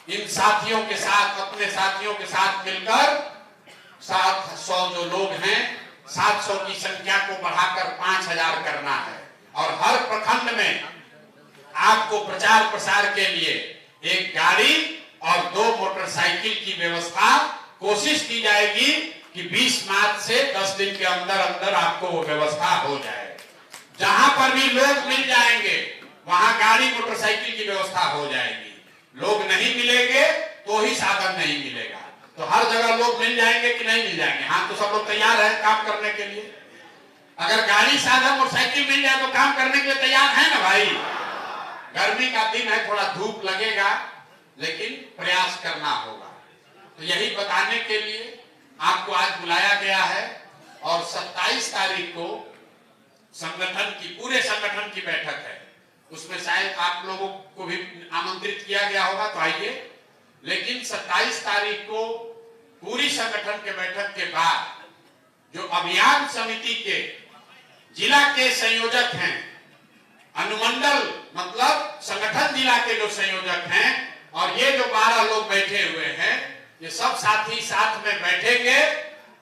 इन साथियों के साथ, अपने साथियों के साथ मिलकर 700 जो लोग हैं, 700 की संख्या को बढ़ाकर 5000 करना है। और हर प्रखंड में आपको प्रचार प्रसार के लिए 1 गाड़ी और 2 मोटरसाइकिल की व्यवस्था कोशिश की जाएगी कि 20 मार्च से 10 दिन के अंदर अंदर आपको वो व्यवस्था हो जाए। जहां पर भी लोग मिल जाएंगे वहां गाड़ी मोटरसाइकिल की व्यवस्था हो जाएगी। लोग नहीं मिलेंगे तो ही साधन नहीं मिलेगा। तो हर जगह लोग मिल जाएंगे कि नहीं मिल जाएंगे? हाँ, तो सब लोग तैयार है काम करने के लिए। अगर गाड़ी, साधन, मोटरसाइकिल मिल जाए तो काम करने के लिए तैयार है ना भाई? गर्मी का दिन है, थोड़ा धूप लगेगा लेकिन प्रयास करना होगा। तो यही बताने के लिए आपको आज बुलाया गया है। और 27 तारीख को संगठन की, पूरे संगठन की बैठक है। उसमें शायद आप लोगों को भी आमंत्रित किया गया होगा, तो आइए। लेकिन 27 तारीख को पूरी संगठन के बैठक के बाद जो अभियान समिति के जिला के संयोजक हैं, अनुमंडल मतलब संगठन जिला के जो संयोजक हैं, और ये जो 12 लोग बैठे हुए हैं, ये सब साथी साथ में बैठेंगे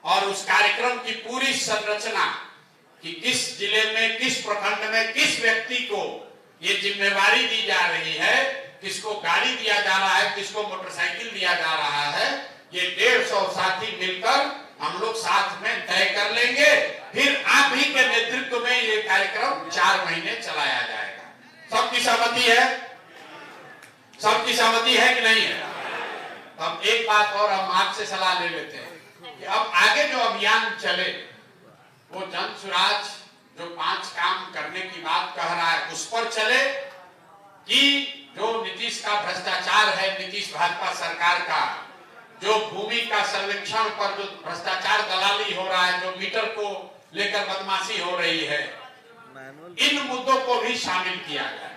और उस कार्यक्रम की पूरी संरचना कि किस जिले में, किस प्रखंड में, किस व्यक्ति को ये जिम्मेवारी दी जा रही है, किसको गाड़ी दिया जा रहा है, किसको मोटरसाइकिल दिया जा रहा है, ये 150 साथी मिलकर हम लोग साथ में तय कर लेंगे। फिर आप ही के नेतृत्व में ये कार्यक्रम 4 महीने चलाया जाएगा। सबकी सहमति है? सबकी सहमति है कि नहीं है? अब एक बात और हम आपसे सलाह ले लेते हैं कि अब आगे जो अभियान चले वो जन स्वराज जो 5 काम करने की बात कह रहा है उस पर चले, कि जो नीतीश का भ्रष्टाचार है, नीतीश भाजपा सरकार का जो भूमि का सर्वेक्षण पर जो भ्रष्टाचार दलाली हो रहा है, जो मीटर को लेकर बदमाशी हो रही है, इन मुद्दों को भी शामिल किया जाए।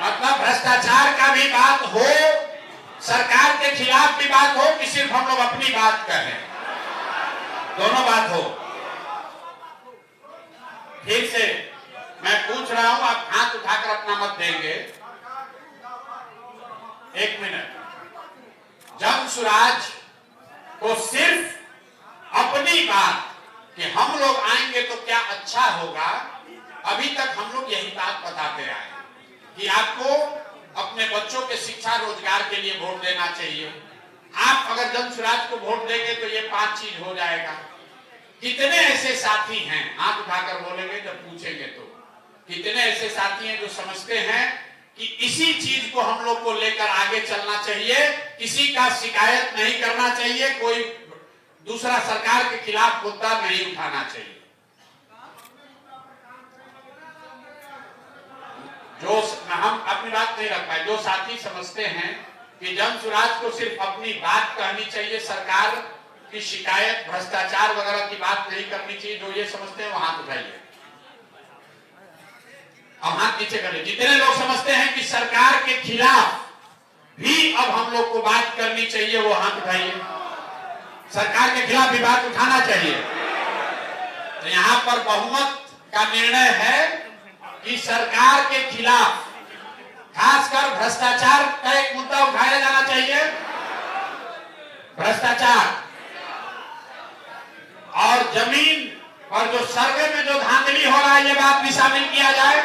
मतलब भ्रष्टाचार का भी बात हो, सरकार के खिलाफ भी बात हो कि सिर्फ हम लोग अपनी बात कहें, दोनों बात हो। ठीक से मैं पूछ रहा हूं, आप हाथ उठाकर अपना मत देंगे। एक मिनट। जन सुराज को सिर्फ अपनी बात कि हम लोग आएंगे तो क्या अच्छा होगा, अभी तक हम लोग यही बात बताते आए कि आपको अपने बच्चों के शिक्षा रोजगार के लिए वोट देना चाहिए। आप अगर जन सुराज को वोट देंगे तो ये 5 चीज हो जाएगा। कितने ऐसे साथी हैं, हाथ उठाकर बोलेंगे जब पूछेंगे तो, कितने ऐसे साथी हैं जो समझते हैं कि इसी चीज को हम लोग को लेकर आगे चलना चाहिए, किसी का शिकायत नहीं करना चाहिए, कोई दूसरा सरकार के खिलाफ मुद्दा नहीं उठाना चाहिए। जो हम अपनी बात नहीं रख पाए, जो साथी समझते हैं कि जन सुराज को सिर्फ अपनी बात कहनी चाहिए, सरकार की शिकायत भ्रष्टाचार वगैरह की बात नहीं करनी चाहिए, जो ये समझते हैं वो हाथ उठाइए। अब हाथ नीचे करिए। जितने लोग समझते हैं कि सरकार के खिलाफ भी अब हम लोग को बात करनी चाहिए वो हाथ उठाइए। सरकार के खिलाफ भी बात उठाना चाहिए। तो यहां पर बहुमत का निर्णय है कि सरकार के खिलाफ खासकर भ्रष्टाचार का एक मुद्दा उठाया जाना चाहिए। भ्रष्टाचार और जमीन पर जो सर्वे में जो धांधली हो रहा है ये बात भी शामिल किया जाए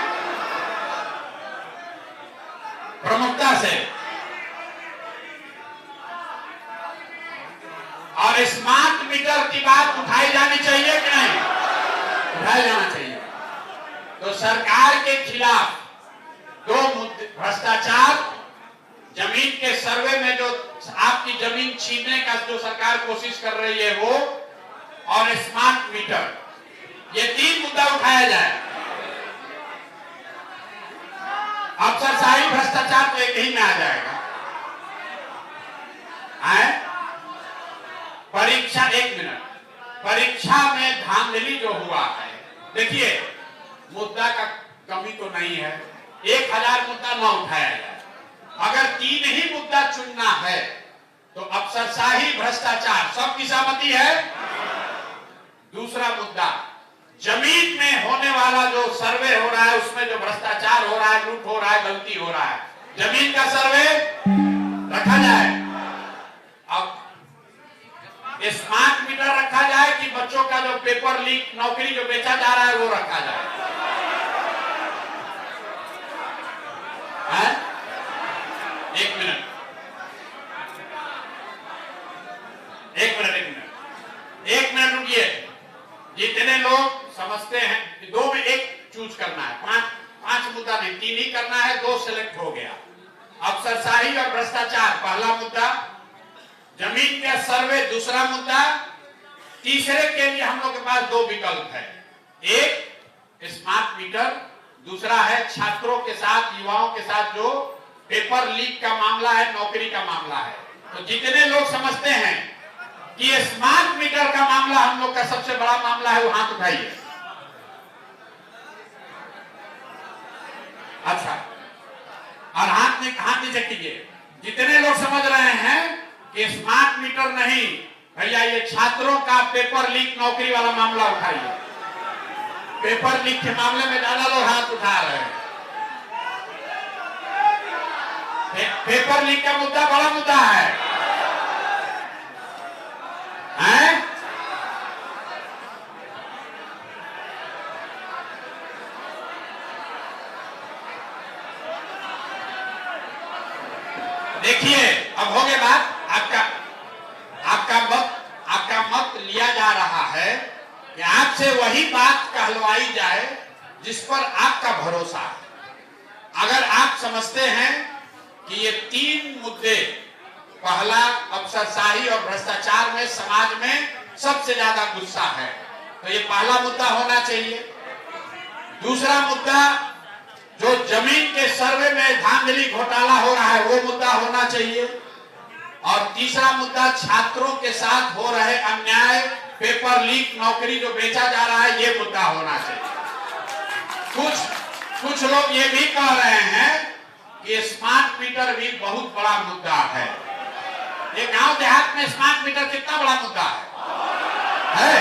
प्रमुखता से। और स्मार्ट मीटर की बात उठाई जानी चाहिए कि नहीं? उठाया जाना चाहिए। तो सरकार के खिलाफ दो मुद्दे, भ्रष्टाचार, जमीन के सर्वे में जो आपकी जमीन छीनने का जो सरकार कोशिश कर रही है वो, और स्मार्ट मीटर, ये 3 मुद्दा उठाया जाए। अफसरशाही भ्रष्टाचार तो एक ही में आ जाएगा। परीक्षा, 1 मिनट, परीक्षा में धांधली जो हुआ है, देखिए मुद्दा का कमी तो नहीं है, 1000 मुद्दा न उठाया जाए। अगर 3 ही मुद्दा चुनना है तो अफसरशाही भ्रष्टाचार सबकी सहमति है। दूसरा मुद्दा, जमीन में होने वाला जो सर्वे हो रहा है उसमें जो भ्रष्टाचार हो रहा है, लूट हो रहा है, गलती हो रहा है, जमीन का सर्वे रखा जाए। अब स्मार्ट मीटर रखा जाए कि बच्चों का जो पेपर लीक नौकरी जो बेचा जा रहा है वो रखा जाए। है? 1 मिनट, 1 मिनट, 1 मिनट रुकिए। जितने लोग समझते हैं 2 में 1 चूज करना है, 5 मुद्दा नहीं, 3 ही करना है, 2 सिलेक्ट हो गया। अफसरशाही और भ्रष्टाचार पहला मुद्दा, जमीन का सर्वे दूसरा मुद्दा, तीसरे के लिए हम लोग के पास 2 विकल्प है। एक स्मार्ट मीटर, दूसरा है छात्रों के साथ, युवाओं के साथ जो पेपर लीक का मामला है, नौकरी का मामला है। तो जितने लोग समझते हैं कि स्मार्ट मीटर का मामला हम लोग का सबसे बड़ा मामला है वो हाथ उठाइए। अच्छा, और हाथ नीचे कीजिए। जितने लोग समझ रहे हैं कि स्मार्ट मीटर नहीं भैया, ये छात्रों का पेपर लीक नौकरी वाला मामला उठाइए। पेपर लीक के मामले में ज्यादा लोग हाथ उठा रहे हैं। पेपर लीक का मुद्दा बड़ा मुद्दा है, हैं? देखिए अब हो गया बात। आपका मत लिया जा रहा है कि आपसे वही बात कहलवाई जाए जिस पर आपका भरोसा है। अगर आप समझते हैं कि ये 3 मुद्दे, पहला अफसरशाही और भ्रष्टाचार में समाज में सबसे ज्यादा गुस्सा है, तो ये पहला मुद्दा होना चाहिए। दूसरा मुद्दा, जो जमीन के सर्वे में धांधली घोटाला हो रहा है वो मुद्दा होना चाहिए। और तीसरा मुद्दा, छात्रों के साथ हो रहे अन्याय, पेपर लीक, नौकरी जो बेचा जा रहा है, ये मुद्दा होना चाहिए। कुछ लोग ये भी कह रहे हैं कि स्मार्ट मीटर भी बहुत बड़ा मुद्दा है। ये गांव देहात में स्मार्ट मीटर कितना बड़ा मुद्दा है?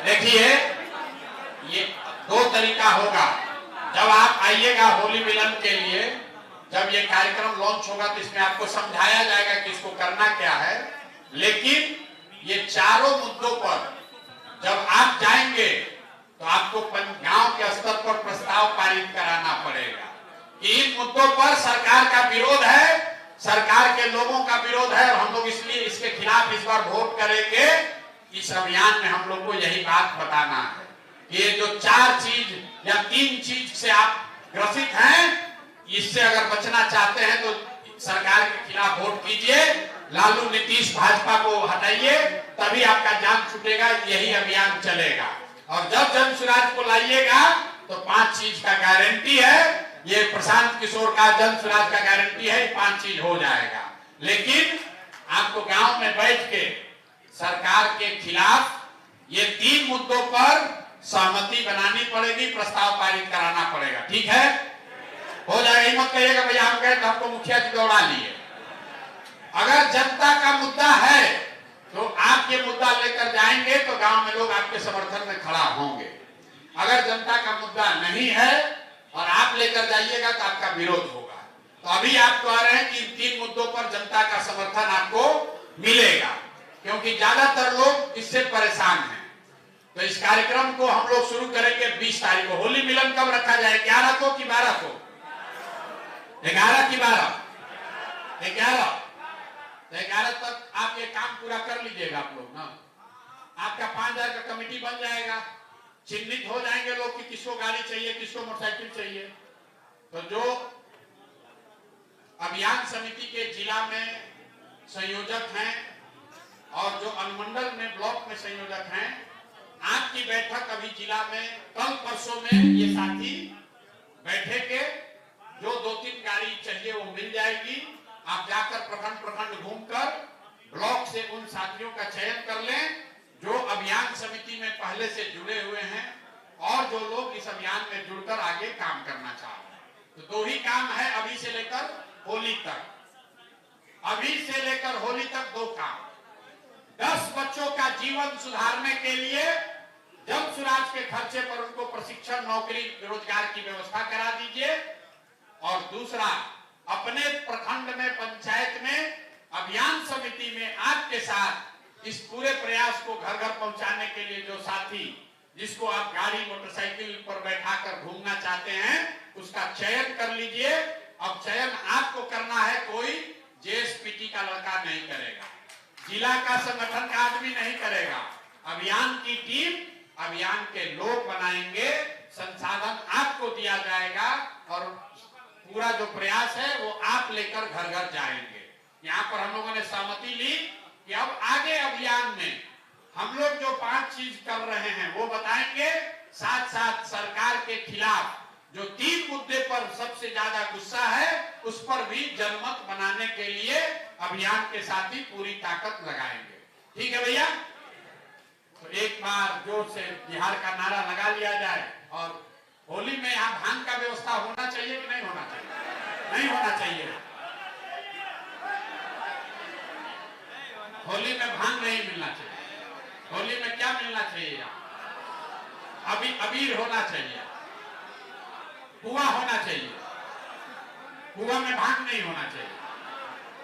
देखिए, ये दो तरीका होगा। जब आप आइएगा होली मिलन के लिए, जब ये कार्यक्रम लॉन्च होगा तो इसमें आपको समझाया जाएगा कि इसको करना क्या है। लेकिन ये चारों मुद्दों पर जब आप जाएंगे तो आपको गांव के स्तर पर प्रस्ताव पारित कराना पड़ेगा कि इन मुद्दों पर सरकार का विरोध है, सरकार के लोगों का विरोध है और हम लोग इसलिए इसके खिलाफ इस बार वोट करेंगे। इस अभियान में हम लोग को यही बात बताना है कि ये जो 4 चीज या 3 चीज से आप ग्रसित हैं, इससे अगर बचना चाहते हैं तो सरकार के खिलाफ वोट कीजिए, लालू नीतीश भाजपा को हटाइए, तभी आपका जान छूटेगा। यही अभियान चलेगा और जब जन स्वराज को लाइएगा तो 5 चीज का गारंटी है। ये प्रशांत किशोर का जन स्वराज का गारंटी है, 5 चीज हो जाएगा। लेकिन आपको गांव में बैठ के सरकार के खिलाफ ये 3 मुद्दों पर सहमति बनानी पड़ेगी, प्रस्ताव पारित कराना पड़ेगा। ठीक है, हो जाएगा। मत कहिएगा भैया हम गए तो हमको मुखिया जी दौड़ा लिए। अगर जनता का मुद्दा है तो आप ये मुद्दा लेकर जाएंगे तो गांव में लोग आपके समर्थन में खड़ा होंगे। अगर जनता का मुद्दा नहीं है और आप लेकर जाइएगा तो आपका विरोध होगा। तो अभी आप कह रहे हैं कि इन 3 मुद्दों पर जनता का समर्थन आपको मिलेगा, क्योंकि ज्यादातर लोग इससे परेशान हैं। तो इस कार्यक्रम को हम लोग शुरू करेंगे 20 तारीख को। होली मिलन कब रखा जाए? 11 को कि 12 को? 11 की 12? 11। तो 11 तक आप ये काम पूरा कर लीजिएगा आप लोग ना। आपका 5000 का कमेटी बन जाएगा, चिन्हित हो जाएंगे लोग कि किसको गाड़ी चाहिए, किसको मोटरसाइकिल चाहिए। तो जो अभियान समिति के जिला में संयोजक हैं और जो अनुमंडल में ब्लॉक में संयोजक हैं, आपकी बैठक अभी जिला में कल परसों में ये साथी बैठेंगे। जो 2-3 गाड़ी चाहिए वो मिल जाएगी। आप जाकर प्रखंड प्रखंड घूमकर ब्लॉक से उन साथियों का चयन कर लें जो अभियान समिति में पहले से जुड़े हुए हैं और जो लोग इस अभियान में जुड़कर आगे काम करना चाह रहे हैं। तो 2 ही काम है अभी से लेकर होली तक। अभी से लेकर होली तक 2 काम। 10 बच्चों का जीवन सुधारने के लिए जन स्वराज के खर्चे पर उनको प्रशिक्षण, नौकरी, रोजगार की व्यवस्था करा दीजिए। और दूसरा, अपने प्रखंड में, पंचायत में, अभियान समिति में आपके साथ इस पूरे प्रयास को घर घर पहुंचाने के लिए जो साथी, जिसको आप गाड़ी मोटरसाइकिल पर बैठाकर घूमना चाहते हैं, उसका चयन कर लीजिए। अब चयन आपको करना है, कोई जेएसपीटी का लड़का नहीं करेगा, जिला का संगठन का आदमी नहीं करेगा। अभियान की टीम, अभियान के लोग बनाएंगे, संसाधन आपको दिया जाएगा और पूरा जो प्रयास है वो आप लेकर घर घर जाएंगे। यहाँ पर हम लोगों ने सहमति ली कि अब आगे अभियान में हम लोग जो 5 चीज कर रहे हैं वो बताएंगे, साथ साथ सरकार के खिलाफ जो 3 मुद्दे पर सबसे ज्यादा गुस्सा है उस पर भी जनमत बनाने के लिए अभियान के साथ ही पूरी ताकत लगाएंगे। ठीक है भैया? तो एक बार जोर से बिहार का नारा लगा लिया जाए। और होली में यहाँ भांग का व्यवस्था होना चाहिए कि नहीं होना चाहिए? नहीं होना चाहिए। होली में भांग नहीं मिलना चाहिए। होली में क्या मिलना चाहिए? अबीर होना चाहिए, पुआ होना चाहिए। पुआ में भांग नहीं होना चाहिए,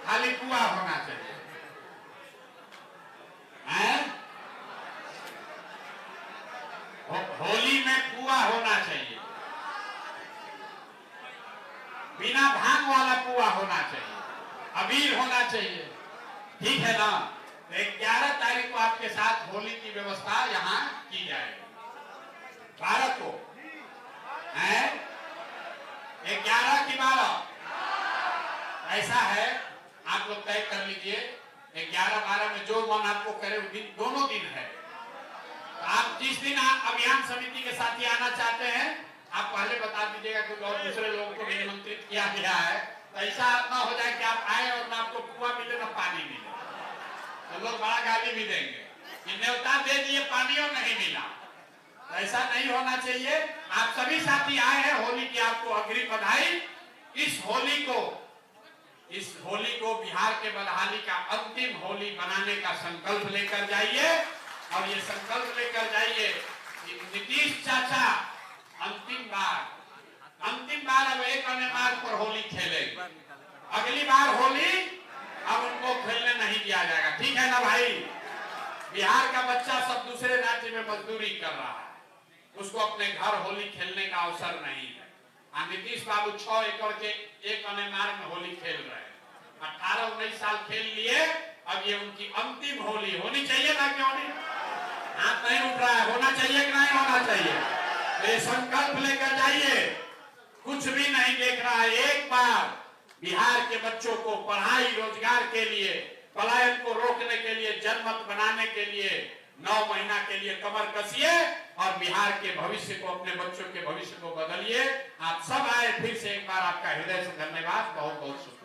खाली पुआ होना चाहिए। होली में पुआ होना चाहिए, बिना भांग वाला पुआ होना चाहिए, अबीर होना चाहिए। ठीक है ना? 11 तारीख को आपके साथ होली की व्यवस्था यहाँ की जाएगी। 12 को है, 11 की 12 ऐसा है, आप लोग तय कर लीजिए। 11-12 में जो मन आपको करे उस दिन, दोनों दिन है। तो आप जिस दिन अभियान समिति के साथी आना चाहते हैं आप पहले बता दीजिएगा, क्योंकि और दूसरे लोगों को भी निमंत्रित किया गया है। तो ऐसा ना हो जाए कि आप आए और ना आपको पुआ मिले ना पानी मिले, तो लोग बड़ा गाली भी देंगे कि न्योता दे दिए, पानी और नहीं मिला। ऐसा नहीं होना चाहिए। आप सभी साथी आए हैं, होली की आपको अग्रिम बधाई। इस होली को बिहार के बदहाली का अंतिम होली बनाने का संकल्प लेकर जाइए और ये संकल्प लेकर जाइए कि नीतीश चाचा अंतिम बार अब एक अन्य मार्ग पर होली खेलेंगे। अगली बार होली अब उनको खेलने नहीं दिया जाएगा, ठीक है ना भाई? बिहार का बच्चा सब दूसरे राज्य में मजदूरी कर रहा है, उसको अपने घर होली खेलने का अवसर नहीं है। नीतीश बाबू 6 एकड़ के एक अन्य मार्ग में होली खेल रहे हैं, 18-19 साल खेल लिए, अब ये उनकी अंतिम होली होनी चाहिए ना? क्यों नहीं? हाथ नहीं उठ रहा है, होना चाहिए कि नहीं होना चाहिए? ये संकल्प लेकर जाइए, कुछ भी नहीं देख रहा है। एक बार बिहार के बच्चों को पढ़ाई रोजगार के लिए, पलायन को रोकने के लिए, जनमत बनाने के लिए 9 महीना के लिए कमर कसिए और बिहार के भविष्य को, अपने बच्चों के भविष्य को बदलिए। आप सब आए, फिर से एक बार आपका हृदय से धन्यवाद, बहुत बहुत शुक्रिया।